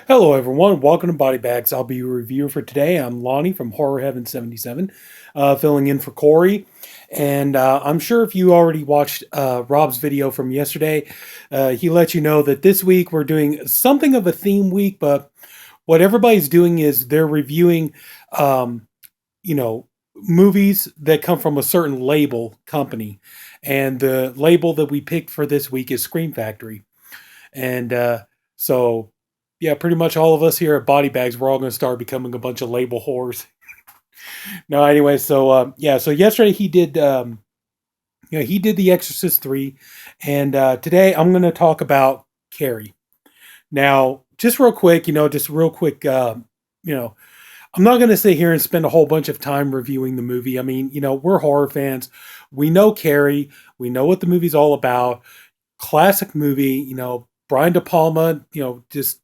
Hello, everyone. Welcome to Body Bags. I'll be your reviewer for today. I'm Lonnie from Horror Heaven 77, filling in for Corey. And I'm sure if you already watched Rob's video from yesterday, he let you know that this week we're doing something of a theme week, but what everybody's doing is they're reviewing, um, you know, movies that come from a certain label company. And the label that we picked for this week is Scream Factory. And so, yeah, pretty much all of us here at Body Bags, we're all going to start becoming a bunch of label whores. No, anyway, so yeah, so yesterday he did, he did The Exorcist 3, and today I'm going to talk about Carrie. Now, just real quick, you know, I'm not going to sit here and spend a whole bunch of time reviewing the movie. I mean, we're horror fans. We know Carrie. We know what the movie's all about. Classic movie. Brian DePalma, just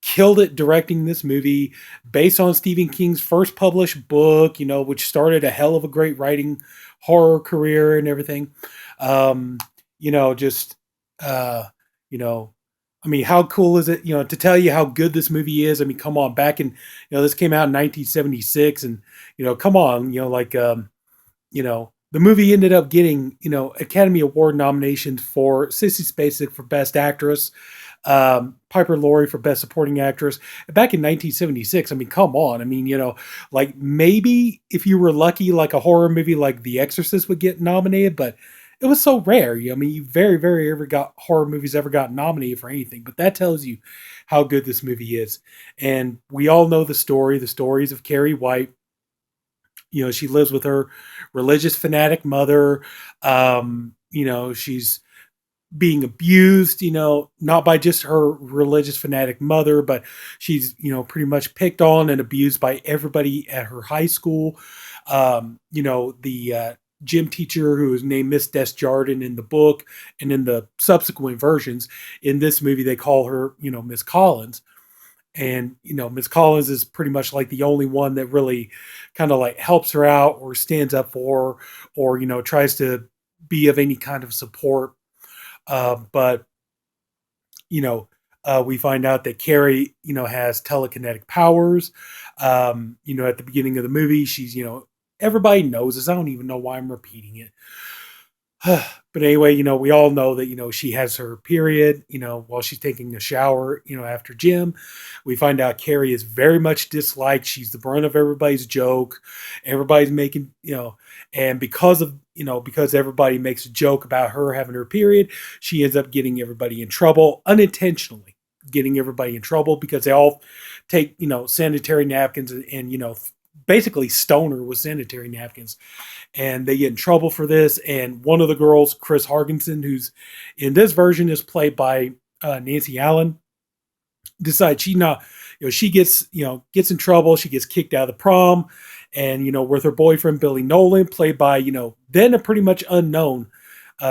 killed it directing this movie based on Stephen King's first published book, which started a hell of a great writing horror career and everything. Um, just, you know, I mean, how cool is it, to tell you how good this movie is? I mean, come on, this came out in 1976 and, come on, the movie ended up getting, Academy Award nominations for Sissy Spacek for Best Actress, Piper Laurie for Best Supporting Actress. Back in 1976, I mean, come on. I mean, like maybe if you were lucky, like a horror movie like The Exorcist would get nominated, but it was so rare. I mean, you very, very ever got horror movies ever got nominated for anything, but that tells you how good this movie is. And we all know the story. The stories of Carrie White. She lives with her religious fanatic mother. She's being abused, not by just her religious fanatic mother, but she's, pretty much picked on and abused by everybody at her high school. The gym teacher who is named Miss Desjardins in the book and in the subsequent versions. In this movie, they call her, Miss Collins. And, Miss Collins is pretty much like the only one that really kind of like helps her out or stands up for her or, tries to be of any kind of support. But we find out that Carrie, has telekinetic powers. At the beginning of the movie, she's, everybody knows this. I don't even know why I'm repeating it. But anyway, we all know that, she has her period, while she's taking a shower, after gym. We find out Carrie is very much disliked. She's the brunt of everybody's joke. Everybody's making, and because everybody makes a joke about her having her period, she ends up getting everybody in trouble unintentionally. Getting everybody in trouble because they all take, sanitary napkins and basically stone her with sanitary napkins, and they get in trouble for this. And one of the girls, Chris Hargensen, who's in this version is played by Nancy Allen, decides she not, she gets in trouble. She gets kicked out of the prom, and with her boyfriend Billy Nolan, played by then a pretty much unknown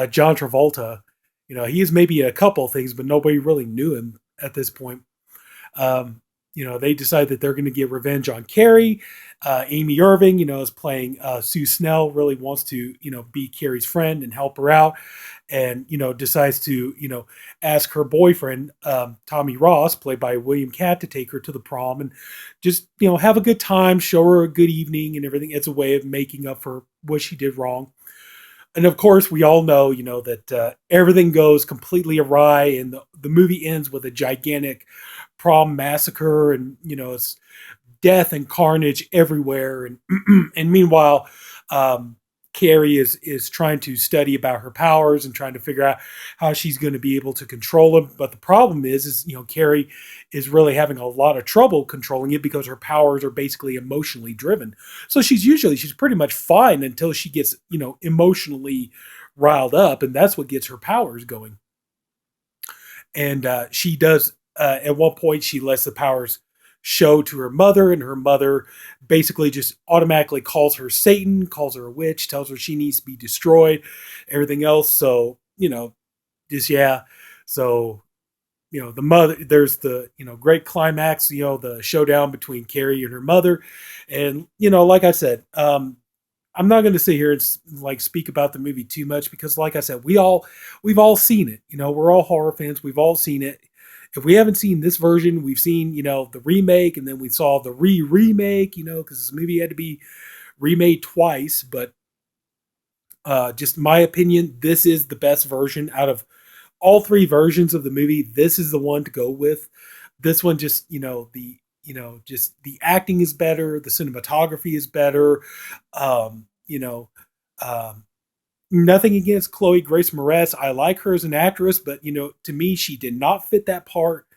John Travolta. He is maybe a couple of things, but nobody really knew him at this point. They decide that they're going to get revenge on Carrie. Amy Irving, is playing Sue Snell, really wants to, be Carrie's friend and help her out. And, decides to, ask her boyfriend, Tommy Ross, played by William Catt, to take her to the prom and just, have a good time, show her a good evening and everything. It's a way of making up for what she did wrong. And of course, we all know, that everything goes completely awry, and the movie ends with a gigantic prom massacre, and it's death and carnage everywhere. And and meanwhile, Carrie is trying to study about her powers and trying to figure out how she's going to be able to control them. But the problem is Carrie is really having a lot of trouble controlling it because her powers are basically emotionally driven. So she's pretty much fine until she gets, emotionally riled up, and that's what gets her powers going. And she does, at one point, she lets the powers show to her mother, and her mother basically just automatically calls her Satan, calls her a witch, tells her she needs to be destroyed, everything else. So, just, yeah. So, the mother, there's the, great climax, the showdown between Carrie and her mother. And, like I said, I'm not going to sit here and like speak about the movie too much because, like I said, we've all seen it. We're all horror fans. We've all seen it. if we haven't seen this version, we've seen, the remake, and then we saw the remake, because this movie had to be remade twice. But just my opinion, this is the best version out of all three versions of the movie. This is the one to go with. This one just, just the acting is better, the cinematography is better. Um, you know, um, Nothing against Chloe Grace Moretz. I like her as an actress, but to me, she did not fit that part.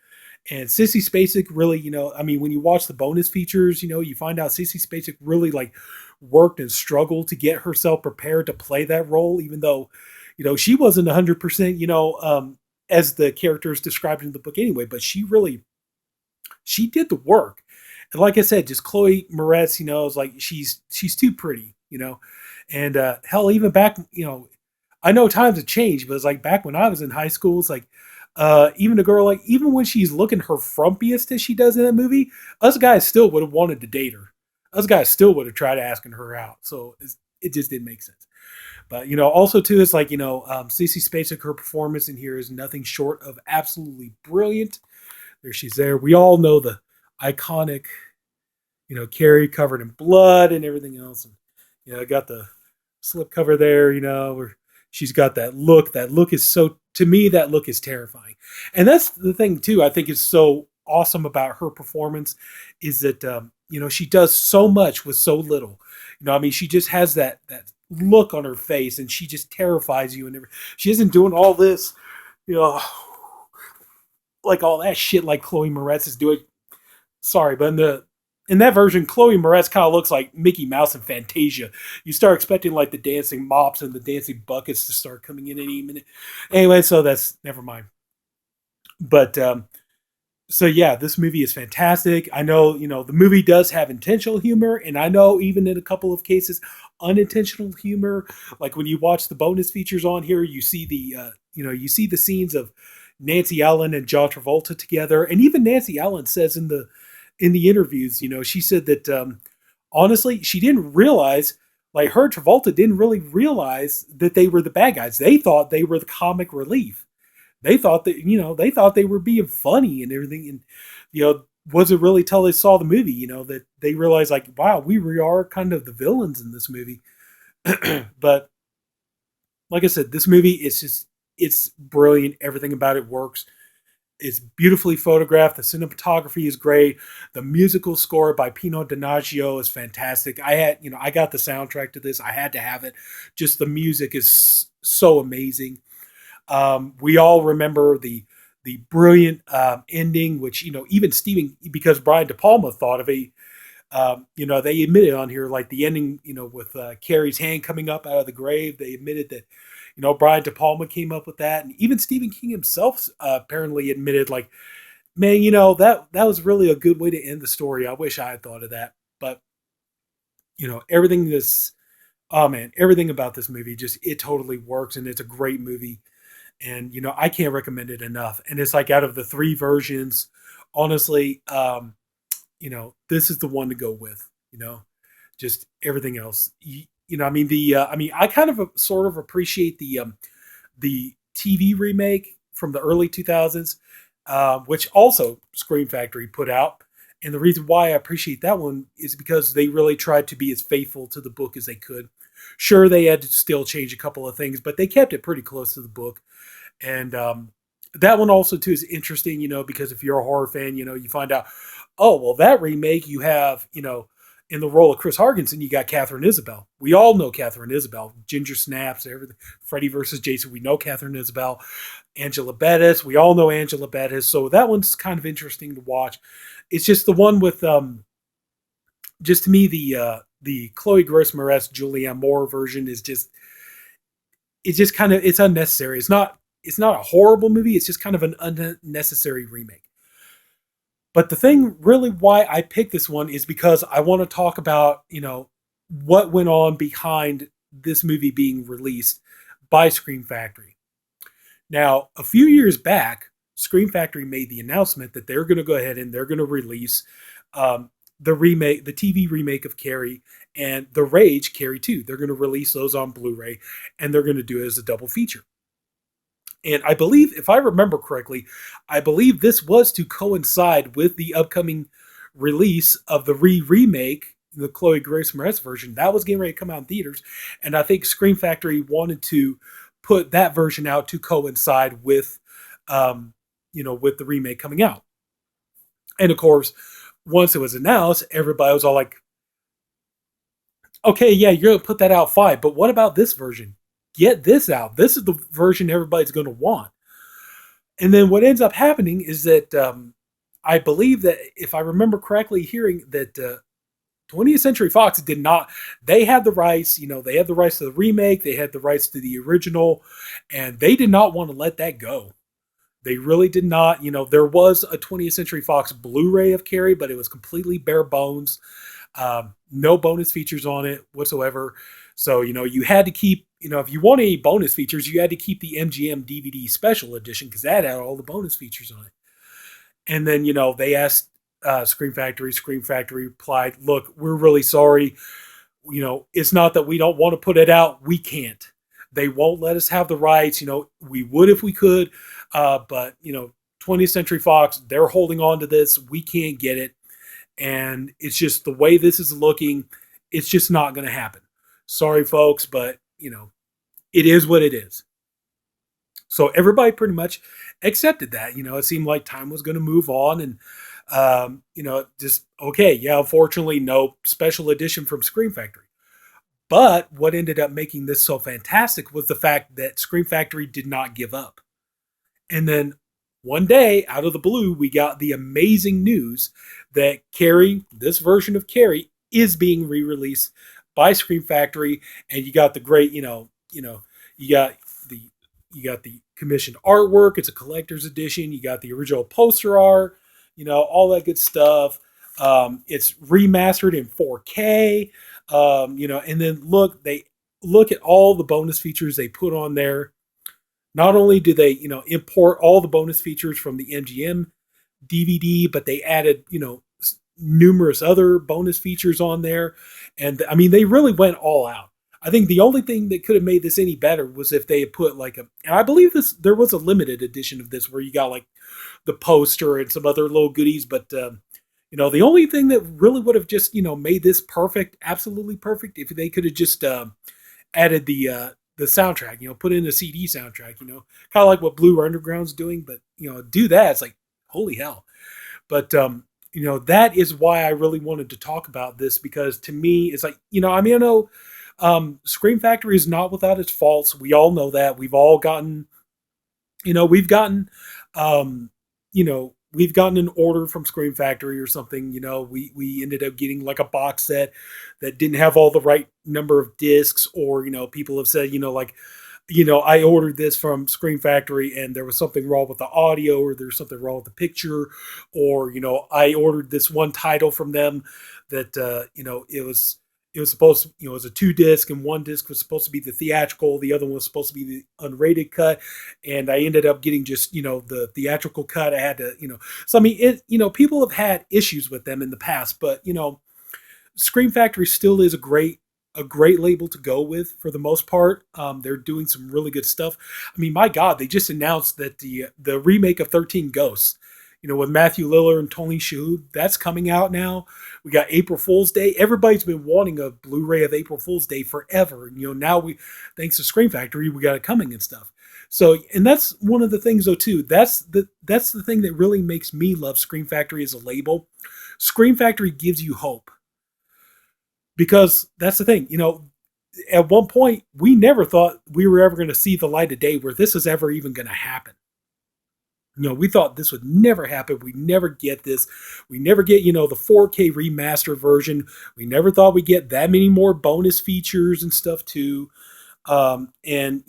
And Sissy Spacek really, I mean, when you watch the bonus features, you find out Sissy Spacek really like worked and struggled to get herself prepared to play that role, even though, she wasn't 100%, as the characters described in the book anyway. But she did the work. And like I said, just Chloe Moretz, is like she's too pretty, and hell, even back, I know times have changed, but it's like back when I was in high school, it's like even a girl, like even when she's looking her frumpiest as she does in that movie, us guys still would have wanted to date her. Us guys still would have tried asking her out. So it just didn't make sense. But also too, it's like Cece Spacek, her performance in here is nothing short of absolutely brilliant. There she's there. We all know the iconic, Carrie covered in blood and everything else, and I got the slip cover there, where she's got that look. That look is so, to me, that look is terrifying. And that's the thing too, I think is so awesome about her performance is that, she does so much with so little. I mean, she just has that look on her face and she just terrifies you. And she isn't doing all this, you know, like all that shit like Chloe Moretz is doing. Sorry, but in that version, Chloe Moretz kind of looks like Mickey Mouse and Fantasia. You start expecting like the dancing mops and the dancing buckets to start coming in any minute. Anyway, so that's never mind. But so yeah, this movie is fantastic. I know, the movie does have intentional humor, and I know even in a couple of cases, unintentional humor. Like when you watch the bonus features on here, you see you see the scenes of Nancy Allen and John Travolta together, and even Nancy Allen says in the interviews, she said that honestly, she didn't realize, like her Travolta didn't really realize that they were the bad guys. They thought they were the comic relief. They thought that, they thought they were being funny and everything. And, wasn't really till they saw the movie, that they realized like, wow, we really are kind of the villains in this movie. But like I said, this movie it's brilliant. Everything about it works. It's beautifully photographed. The cinematography is great. The musical score by Pino Donaggio is fantastic. I got the soundtrack to this. I had to have it. Just the music is so amazing. We all remember the brilliant ending, which even Stephen, because Brian DePalma thought of a, they admitted on here like the ending, with Carrie's hand coming up out of the grave. They admitted that Brian De Palma came up with that, and even Stephen King himself apparently admitted, like, man, that was really a good way to end the story. I wish I had thought of that, but everything this, oh man, everything about this movie just it totally works, and it's a great movie, and I can't recommend it enough. And it's like out of the three versions, honestly, this is the one to go with. Just everything else. I kind of sort of appreciate the TV remake from the early 2000s, which also Scream Factory put out. And the reason why I appreciate that one is because they really tried to be as faithful to the book as they could. Sure, they had to still change a couple of things, but they kept it pretty close to the book. And that one also too is interesting, because if you're a horror fan, you find out, oh well, that remake you have, in the role of Chris Hargensen, you got Catherine Isabel. We all know Catherine Isabel. Ginger Snaps, everything. Freddy versus Jason, we know Catherine Isabel. Angela Bettis, we all know Angela Bettis. So that one's kind of interesting to watch. It's just the one with, just to me, the Chloe Grace Moretz, Julianne Moore version is just, it's unnecessary. It's not a horrible movie. It's just kind of an unnecessary remake. But the thing really why I picked this one is because I want to talk about, what went on behind this movie being released by Scream Factory. Now, a few years back, Scream Factory made the announcement that they're going to go ahead and they're going to release the TV remake of Carrie and The Rage, Carrie 2. They're going to release those on Blu-ray and they're going to do it as a double feature. And I believe, if I remember correctly, I believe this was to coincide with the upcoming release of the remake, the Chloe Grace Moretz version. That was getting ready to come out in theaters. And I think Scream Factory wanted to put that version out to coincide with, um, with the remake coming out. And of course, once it was announced, everybody was all like, okay, yeah, you're going to put that out fine. But what about this version? Get this out. This is the version everybody's going to want. And then what ends up happening is that I believe that, if I remember correctly, hearing that 20th Century Fox did not, they had the rights, they had the rights to the remake, they had the rights to the original, and they did not want to let that go. They really did not. There was a 20th Century Fox Blu-ray of Carrie, but it was completely bare bones. No bonus features on it whatsoever. So, you had to keep, if you want any bonus features, you had to keep the MGM DVD special edition because that had all the bonus features on it. And then, they asked Scream Factory. Scream Factory replied, look, we're really sorry. It's not that we don't want to put it out. We can't. They won't let us have the rights. We would if we could. But 20th Century Fox, they're holding on to this. We can't get it. And it's just the way this is looking, it's just not going to happen. Sorry, folks, but, it is what it is. So everybody pretty much accepted that. It seemed like time was going to move on. And, just, okay, yeah, unfortunately, no special edition from Scream Factory. But what ended up making this so fantastic was the fact that Scream Factory did not give up. And then one day, out of the blue, we got the amazing news that Carrie, this version of Carrie, is being re-released by Scream Factory, and you got the great, you got the commissioned artwork. It's a collector's edition. You got the original poster art, all that good stuff. It's remastered in 4K. And then look at all the bonus features they put on there. Not only do they, import all the bonus features from the MGM DVD, but they added, numerous other bonus features on there. And I mean, they really went all out. I think the only thing that could have made this any better was if they had put and I believe there was a limited edition of this where you got like the poster and some other little goodies. But, the only thing that really would have just, made this perfect, absolutely perfect, if they could have just added the soundtrack, put in a CD soundtrack, kind of like what Blue Underground's doing, but, do that. It's like, holy hell. But, that is why I really wanted to talk about this, because to me, it's like, I know Scream Factory is not without its faults. We all know that. We've all gotten, um, we've gotten an order from Scream Factory or something. We ended up getting like a box set that didn't have all the right number of discs, or, people have said, I ordered this from Scream Factory and there was something wrong with the audio, or there's something wrong with the picture, or, I ordered this one title from them that, it was supposed to, it was a 2 disc, and one disc was supposed to be the theatrical, the other one was supposed to be the unrated cut, and I ended up getting just, the theatrical cut. I had to, so I mean, people have had issues with them in the past, but, Scream Factory still is a great label to go with for the most part. They're doing some really good stuff. I mean, my God, they just announced that the remake of 13 Ghosts, with Matthew Lillard and Tony Shalhoub, that's coming out now. We got April Fool's Day. Everybody's been wanting a Blu-ray of April Fool's Day forever. And, now thanks to Scream Factory, we got it coming and stuff. So, and that's one of the things though too. That's the thing that really makes me love Scream Factory as a label. Scream Factory gives you hope. Because that's the thing, at one point, we never thought we were ever going to see the light of day where this is ever even going to happen. We thought this would never happen. We never get this. We never get, the 4K remaster version. We never thought we'd get that many more bonus features and stuff too. And,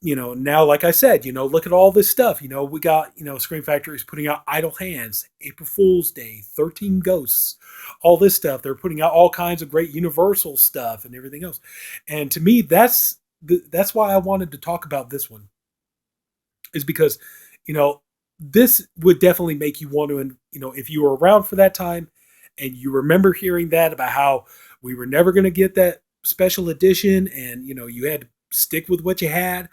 now, like I said, look at all this stuff. We got, Scream Factory is putting out Idle Hands, April Fool's Day, 13 Ghosts, all this stuff. They're putting out all kinds of great Universal stuff and everything else. And to me, that's why I wanted to talk about this one, is because, this would definitely make you want to, if you were around for that time and you remember hearing that about how we were never going to get that special edition, and, you had to stick with what you had.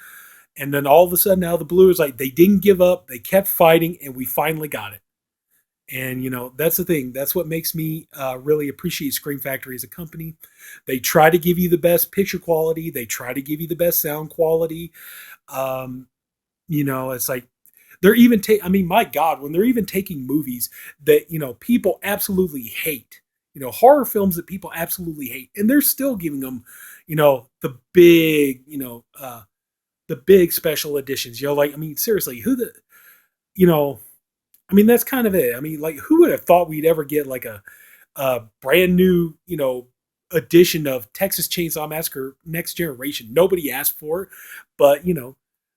And then all of a sudden, out of the blue, it's like they didn't give up. They kept fighting, and we finally got it. And that's the thing. That's what makes me really appreciate Scream Factory as a company. They try to give you the best picture quality. They try to give you the best sound quality. Um, it's like they're even I mean, my God, when they're even taking movies that people absolutely hate, horror films that people absolutely hate, and they're still giving them, the big, the big special editions. Like, I mean, seriously, you know, I mean, that's kind of it. I mean, like, who would have thought we'd ever get like a brand new, edition of Texas Chainsaw Massacre Next Generation? Nobody asked for it, but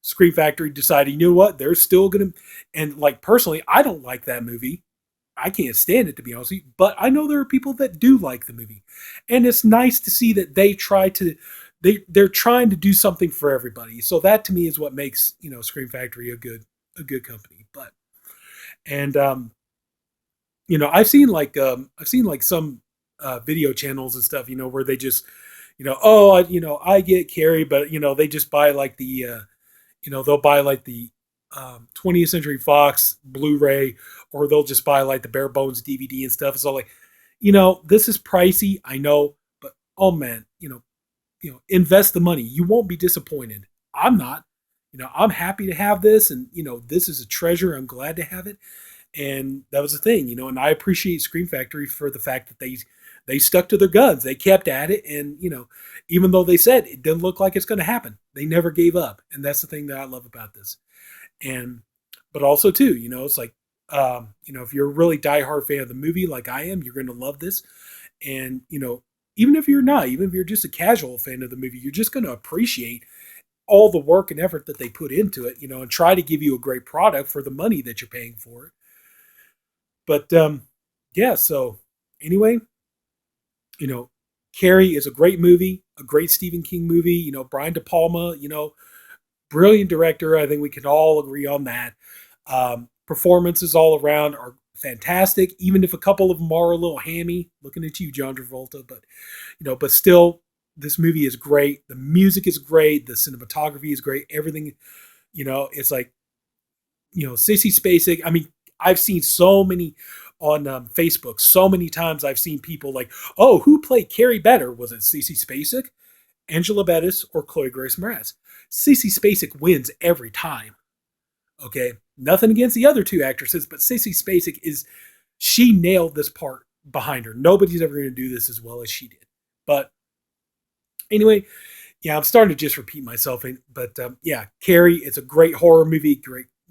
Scream Factory decided, you know what, they're still gonna. And like personally, I don't like that movie. I can't stand it, to be honest with you, but I know there are people that do like the movie, and it's nice to see that they're trying to do something for everybody. So that to me is what makes Scream Factory a good company. But and I've seen like some video channels and stuff, where they just oh, I get Carrie, but they just buy like they'll buy like the 20th Century Fox Blu-ray, or they'll just buy like the bare bones DVD and stuff. It's all like, this is pricey, I know, but oh man, invest the money. You won't be disappointed. I'm not. I'm happy to have this, and this is a treasure. I'm glad to have it. And that was the thing, and I appreciate Scream Factory for the fact that they stuck to their guns. They kept at it, and even though they said it didn't look like it's going to happen, they never gave up. And that's the thing that I love about this. And but also too, it's like if you're a really diehard fan of the movie like I am, you're going to love this. And even if you're not, even if you're just a casual fan of the movie, you're just going to appreciate all the work and effort that they put into it, and try to give you a great product for the money that you're paying for it. But yeah, so anyway, you know, Carrie is a great movie, a great Stephen King movie. Brian De Palma, brilliant director. I think we can all agree on that. Performances all around are fantastic, even if a couple of them are a little hammy. Looking at you, John Travolta, but still, this movie is great. The music is great. The cinematography is great. Everything, it's like, Sissy Spacek. I mean, I've seen so many on Facebook. So many times I've seen people like, oh, who played Carrie better? Was it Sissy Spacek, Angela Bettis, or Chloe Grace Moretz? Sissy Spacek wins every time. Okay, nothing against the other two actresses, but Sissy Spacek she nailed this part behind her. Nobody's ever going to do this as well as she did. But anyway, yeah, I'm starting to just repeat myself. But yeah, Carrie, it's a great horror movie,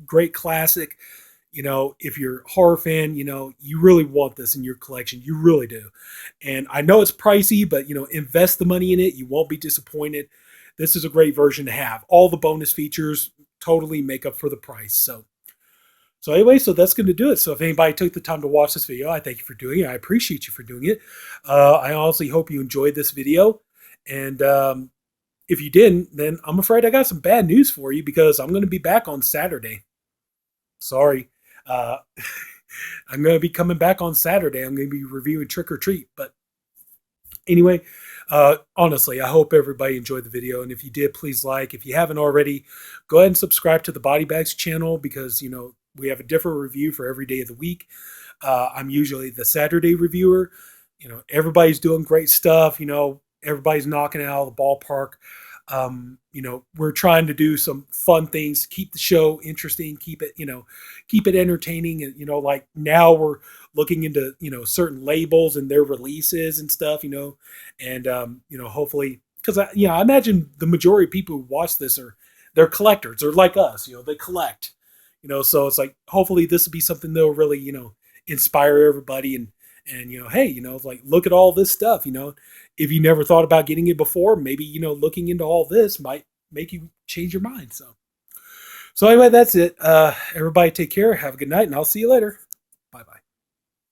great classic. If you're a horror fan, you really want this in your collection. You really do. And I know it's pricey, but, invest the money in it. You won't be disappointed. This is a great version to have. All the bonus features totally make up for the price. So anyway, so that's going to do it. So if anybody took the time to watch this video, I thank you for doing it. I appreciate you for doing it. I honestly hope you enjoyed this video. And if you didn't, then I'm afraid I got some bad news for you, because I'm going to be back on Saturday. Sorry. I'm going to be coming back on Saturday. I'm going to be reviewing Trick or Treat. But anyway, honestly, I hope everybody enjoyed the video. And if you did, please like. If you haven't already, go ahead and subscribe to the Body Bags channel, because, we have a different review for every day of the week. I'm usually the Saturday reviewer. Everybody's doing great stuff. Everybody's knocking it out of the ballpark. We're trying to do some fun things, keep the show interesting, keep it entertaining. And, like now we're looking into, certain labels and their releases and stuff, and, hopefully, because I imagine the majority of people who watch this they're collectors. They're like us, they collect, so it's like, hopefully this will be something that'll really, inspire everybody. And, hey, like, look at all this stuff, if you never thought about getting it before, maybe, looking into all this might make you change your mind. So anyway, that's it. Everybody take care. Have a good night, and I'll see you later.